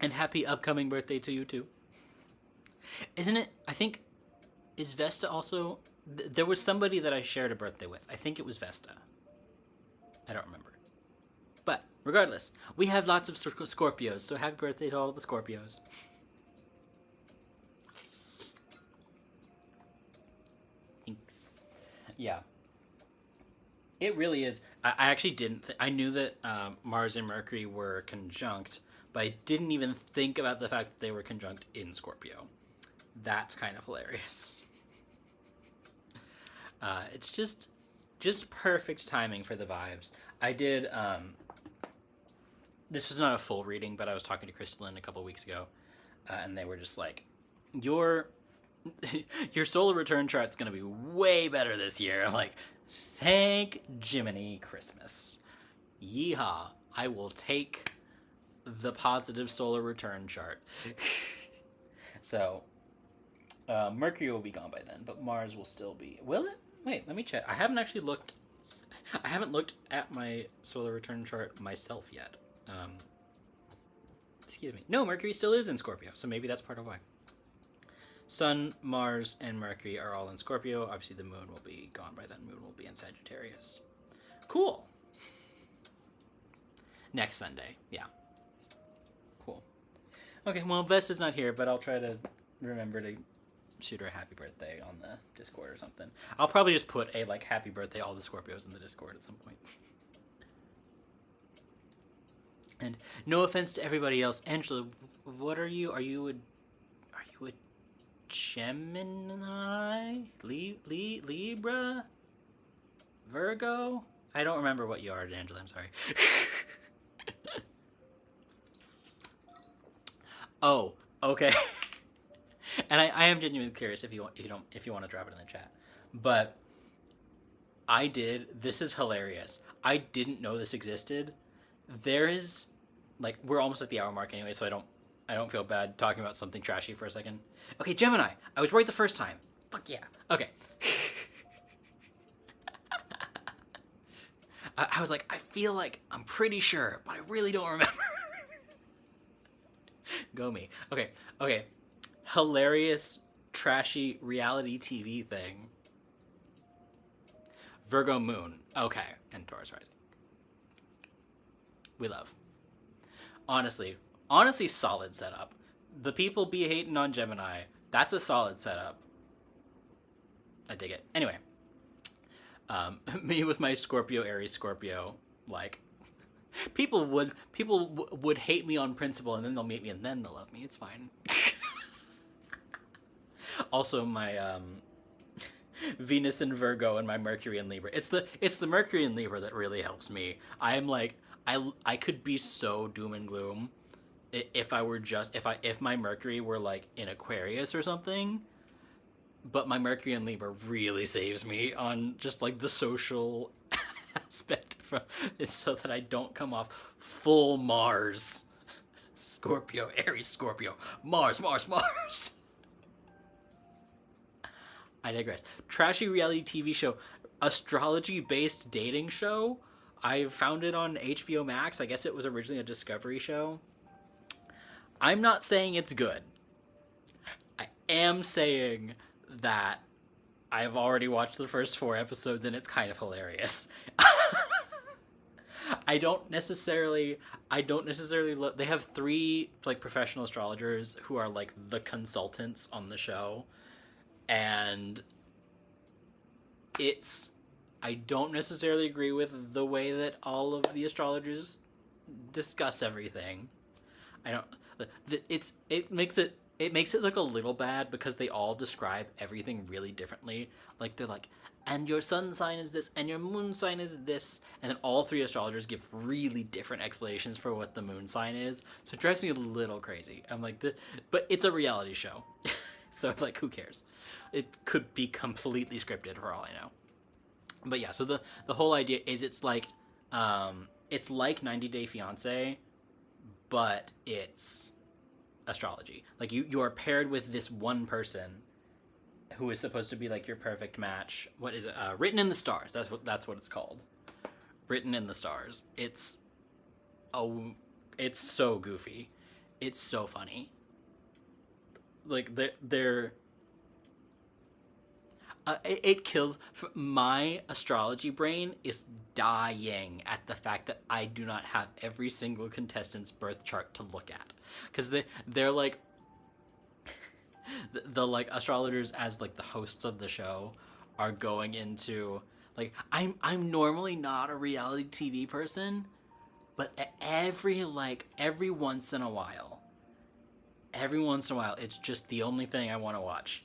And happy upcoming birthday to you too. Isn't it? I think, is Vesta also? There was somebody that I shared a birthday with. I think it was Vesta. I don't remember. But regardless, we have lots of Scorpios, so happy birthday to all the Scorpios. Thanks. Yeah. It really is. I actually didn't. I knew that Mars and Mercury were conjunct, but I didn't even think about the fact that they were conjunct in Scorpio. That's kind of hilarious. It's just perfect timing for the vibes. I did, this was not a full reading, but I was talking to Crystalline a couple weeks ago, and they were just like, your solar return chart's gonna be way better this year. I'm like, thank Jiminy Christmas. Yeehaw. I will take the positive solar return chart. So, Mercury will be gone by then, but Mars will still be. Will it? Wait, let me check. I haven't actually looked. I haven't looked at my solar return chart myself yet. Excuse me. No, Mercury still is in Scorpio, so maybe that's part of why. Sun, Mars, and Mercury are all in Scorpio. Obviously, the moon will be gone by then. Moon will be in Sagittarius. Cool. Next Sunday. Yeah. Cool. Okay, well, Vesta's not here, but I'll try to remember to shoot her a happy birthday on the Discord or something. I'll probably just put a like happy birthday all the Scorpios in the Discord at some point. And no offense to everybody else, Angela, what are you? Are you a Gemini? Libra? Virgo? I don't remember what you are, Angela. I'm sorry. Oh, okay. And I am genuinely curious if you want to drop it in the chat. But this is hilarious. I didn't know this existed. There is like we're almost at the hour mark anyway, so I don't feel bad talking about something trashy for a second. Okay, Gemini. I was right the first time. Fuck yeah. Okay. I was like, I feel like I'm pretty sure, but I really don't remember. Go me. Okay. Hilarious, trashy reality TV thing. Virgo moon. Okay. And Taurus rising. We love. Honestly, solid setup. The people be hating on Gemini. That's a solid setup. I dig it. Anyway. Me with my Scorpio, Aries, Scorpio, like... People would hate me on principle, and then they'll meet me, and then they'll love me. It's fine. Also, my Venus in Virgo and my Mercury in Libra. It's the Mercury in Libra that really helps me. I'm like I could be so doom and gloom if my Mercury were like in Aquarius or something. But my Mercury in Libra really saves me on just like the social aspect so that I don't come off full Mars. Scorpio, Aries, Scorpio, Mars. I digress. Trashy reality TV show, astrology-based dating show. I found it on HBO Max. I guess it was originally a Discovery show. I'm not saying it's good. I am saying that I've already watched the first 4 episodes and it's kind of hilarious. I don't necessarily look. They have 3 like professional astrologers who are like the consultants on the show, and I don't necessarily agree with the way that all of the astrologers discuss everything. It makes it look a little bad because they all describe everything really differently. Like they're like, and your sun sign is this, and your moon sign is this, and then all 3 astrologers give really different explanations for what the moon sign is. So it drives me a little crazy. I'm like, but it's a reality show, so like, who cares? It could be completely scripted for all I know. But yeah, so the whole idea is it's like 90 Day Fiancé, but it's astrology. Like you are paired with this one person who is supposed to be like your perfect match. What is it? Written in the Stars. That's what it's called. Written in the Stars. It's so goofy. It's so funny. Like they're it kills. My astrology brain is dying at the fact that I do not have every single contestant's birth chart to look at, because they're like the like astrologers as like the hosts of the show are going into like I'm normally not a reality TV person, but every once in a while it's just the only thing I want to watch.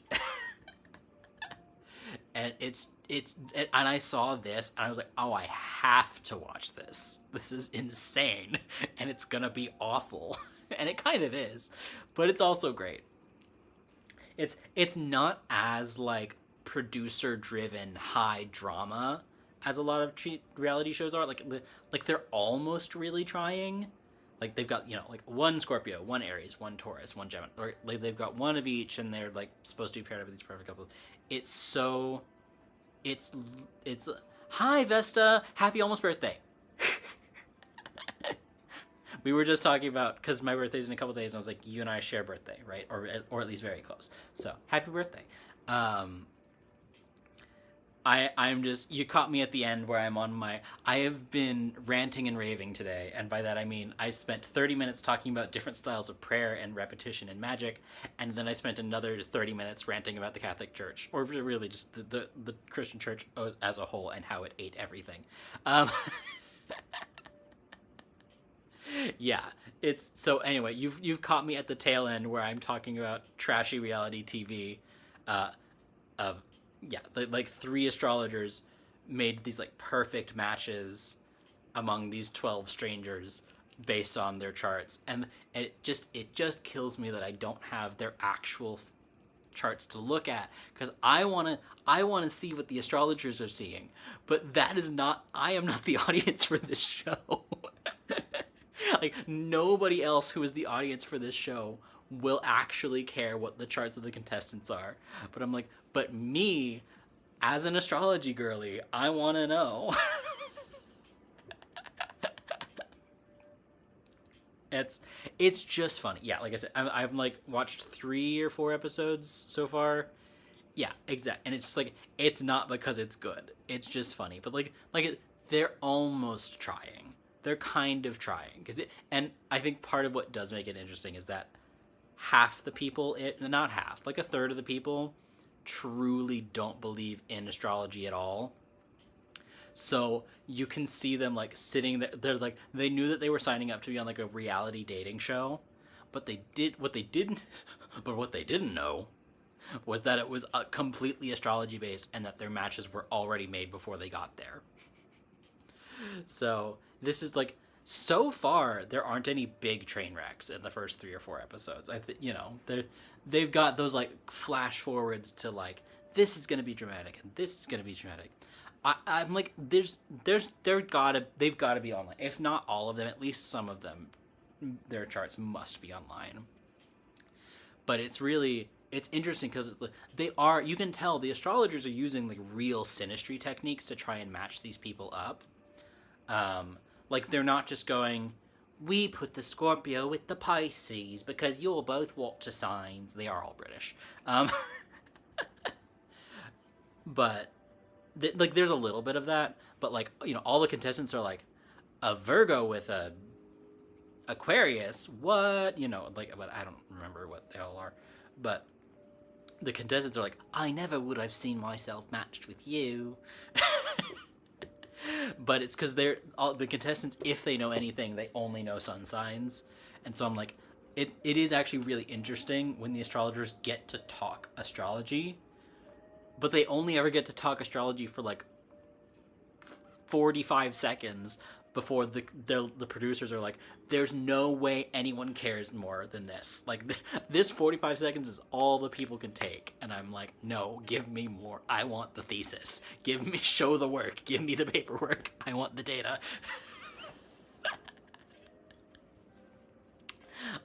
And and I saw this and I was like, oh, I have to watch this. This is insane, and it's gonna be awful. And it kind of is, but it's also great. It's not as like producer driven high drama as a lot of reality shows are. Like they're almost really trying. Like they've got, like 1 Scorpio, 1 Aries, 1 Taurus, 1 Gemini, or like they've got 1 of each, and they're like supposed to be paired up with these perfect couples. It's hi Vesta, happy almost birthday. We were just talking about, because my birthday's in a couple days, and I was like, you and I share birthday, right? Or at least very close. So happy birthday. I'm just, you caught me at the end where I'm on my, I have been ranting and raving today, and by that I mean I spent 30 minutes talking about different styles of prayer and repetition and magic, and then I spent another 30 minutes ranting about the Catholic Church, or really just the Christian Church as a whole and how it ate everything. Um, yeah, it's, so anyway, you've caught me at the tail end where I'm talking about trashy reality TV, uh, of, yeah, like three astrologers made these like perfect matches among these 12 strangers based on their charts, and it just kills me that I don't have their actual charts to look at, because I want to see what the astrologers are seeing, but that is not, I am not the audience for this show. Like, nobody else who is the audience for this show will actually care what the charts of the contestants are. But I'm like, but me, as an astrology girly, I want to know. It's just funny. Yeah, like I said, I've like watched 3 or 4 episodes so far. Yeah, exact. And it's just like, it's not because it's good. It's just funny. But they're almost trying. They're kind of trying, and I think part of what does make it interesting is that half the people, not half, like a third of the people, truly don't believe in astrology at all. So you can see them like sitting there. They're like, they knew that they were signing up to be on like a reality dating show, but what they didn't know was that it was completely astrology based, and that their matches were already made before they got there. So this is like, so far there aren't any big train wrecks in the first 3 or 4 episodes. I think, they've got those like flash forwards to like, this is gonna be dramatic and this is gonna be dramatic. I'm like, they've got to be online. If not all of them, at least some of them, their charts must be online. But it's interesting because you can tell the astrologers are using like real synastry techniques to try and match these people up. Like, they're not just going, we put the Scorpio with the Pisces because you're both water signs. They are all British. But there's a little bit of that, but like, all the contestants are like, a Virgo with a Aquarius, what? But I don't remember what they all are. But the contestants are like, I never would have seen myself matched with you. But it's because the contestants, if they know anything, they only know sun signs. And so I'm like, it is actually really interesting when the astrologers get to talk astrology, but they only ever get to talk astrology for like 45 seconds before the producers are like, there's no way anyone cares more than this. Like, this 45 seconds is all the people can take. And I'm like, no, give me more. I want the thesis. Show the work. Give me the paperwork. I want the data.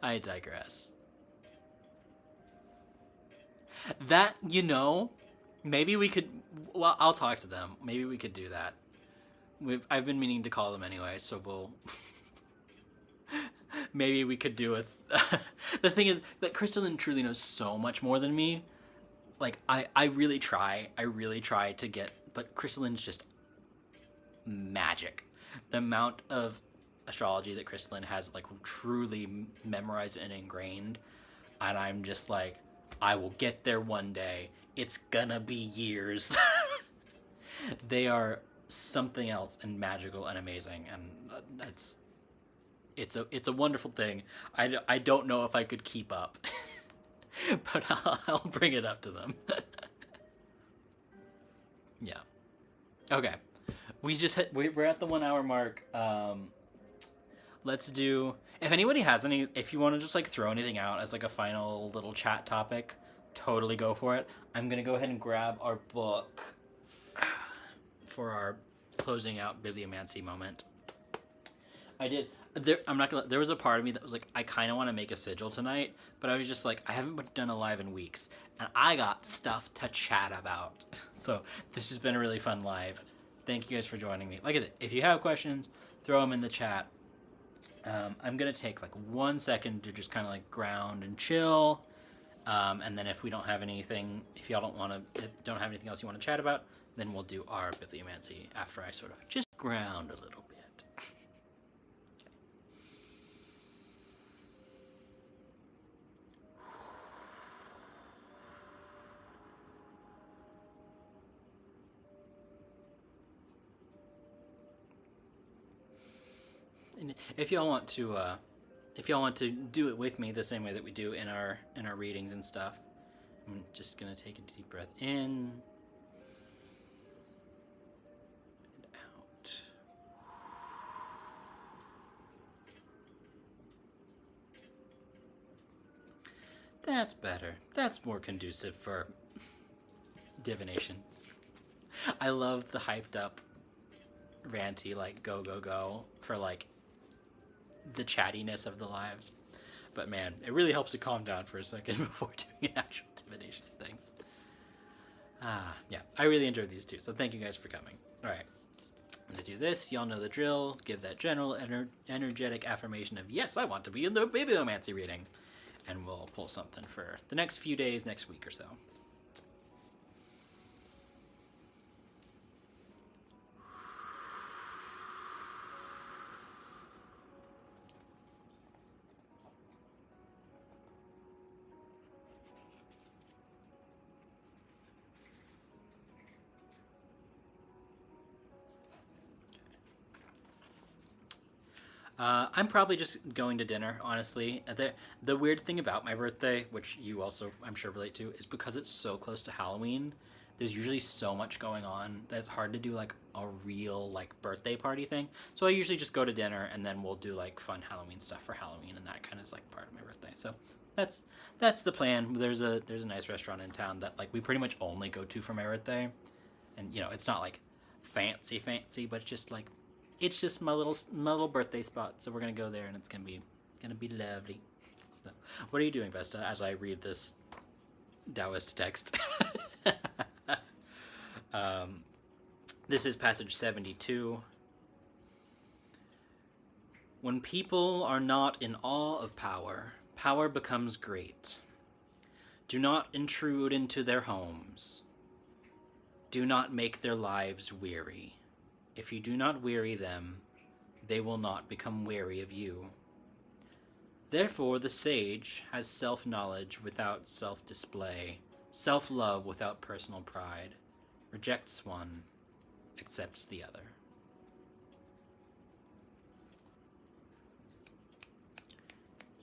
I digress. That, maybe we could, well, I'll talk to them. Maybe we could do that. I've been meaning to call them anyway, so we'll... Maybe we could do the thing is that Crystalline truly knows so much more than me. Like, I really try to get... But Crystalline's just magic. The amount of astrology that Crystalline has, like, truly memorized and ingrained. And I'm just like, I will get there one day. It's gonna be years. They are something else and magical and amazing, and it's a wonderful thing. I don't know if I could keep up. But I'll bring it up to them. Yeah. Okay. We're at the 1 hour mark. Let's do, if anybody has if you want to just like throw anything out as like a final little chat topic, totally go for it. I'm gonna go ahead and grab our book for our closing out bibliomancy moment. There was a part of me that was like, I kind of want to make a sigil tonight, but I was just like, I haven't done a live in weeks, and I got stuff to chat about. So this has been a really fun live. Thank you guys for joining me. Like I said, if you have questions, throw them in the chat. I'm gonna take like 1 second to just kind of like ground and chill. And then if we don't have anything, if y'all don't have anything else you want to chat about, Then we'll do our bibliomancy after I sort of just ground a little bit. And if y'all want to do it with me the same way that we do in our readings and stuff, I'm just gonna take a deep breath in and out. That's better. That's more conducive for divination. I love the hyped up ranty, like, go, go, go for, like, the chattiness of the lives. But man, it really helps to calm down for a second before doing an actual divination thing. Yeah, I really enjoyed these two, so thank you guys for coming. Alright, I'm gonna do this. Y'all know the drill. Give that general energetic affirmation of, yes, I want to be in the bibliomancy reading. And we'll pull something for the next few days, next week or so. I'm probably just going to dinner, honestly. The weird thing about my birthday, which you also, I'm sure, relate to, is because it's so close to Halloween, there's usually so much going on that it's hard to do, like, a real, like, birthday party thing. So I usually just go to dinner, and then we'll do, like, fun Halloween stuff for Halloween, and that kind of is, like, part of my birthday. So that's the plan. There's a nice restaurant in town that, like, we pretty much only go to for my birthday. And, you know, it's not, like, fancy, but it's just, like, it's just my little birthday spot, so we're gonna go there, and it's gonna be lovely. So, what are you doing, Vesta, as I read this Taoist text? This is passage 72. When people are not in awe of power, power becomes great. Do not intrude into their homes. Do not make their lives weary. If you do not weary them, they will not become weary of you. Therefore the sage has self-knowledge without self-display, self-love without personal pride, rejects one, accepts the other.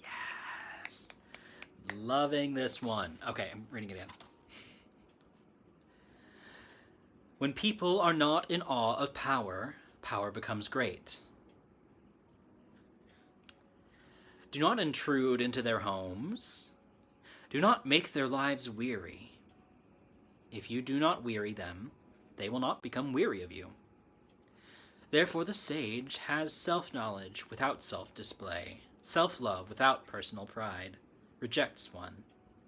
Yes! Loving this one. Okay, I'm reading it again. When people are not in awe of power, power becomes great. Do not intrude into their homes. Do not make their lives weary. If you do not weary them, they will not become weary of you. Therefore the sage has self-knowledge without self-display, self-love without personal pride, rejects one,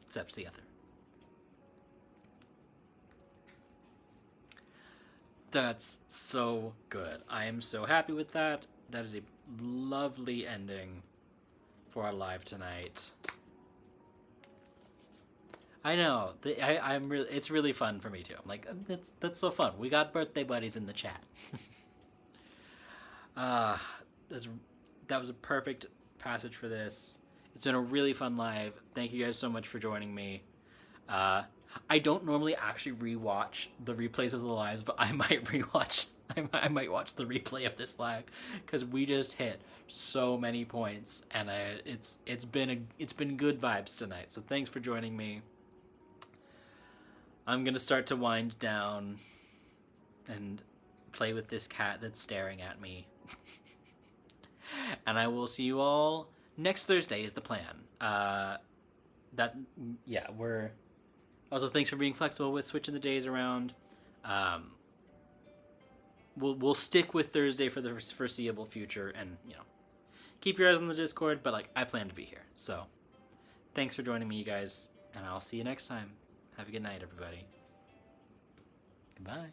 accepts the other. That's so good. I am so happy with that. That is a lovely ending for our live tonight. I know. I'm really. It's really fun for me too. I'm like, that's so fun. We got birthday buddies in the chat. That was a perfect passage for this. It's been a really fun live. Thank you guys so much for joining me. I don't normally actually rewatch the replays of the lives, but I might rewatch. I might watch the replay of this live because we just hit so many points, and it's been good vibes tonight. So thanks for joining me. I'm gonna start to wind down and play with this cat that's staring at me, and I will see you all next Thursday. Is the plan? We're. Also, thanks for being flexible with switching the days around. We'll stick with Thursday for the foreseeable future, and keep your eyes on the Discord. But I plan to be here, so thanks for joining me, you guys, and I'll see you next time. Have a good night, everybody. Goodbye.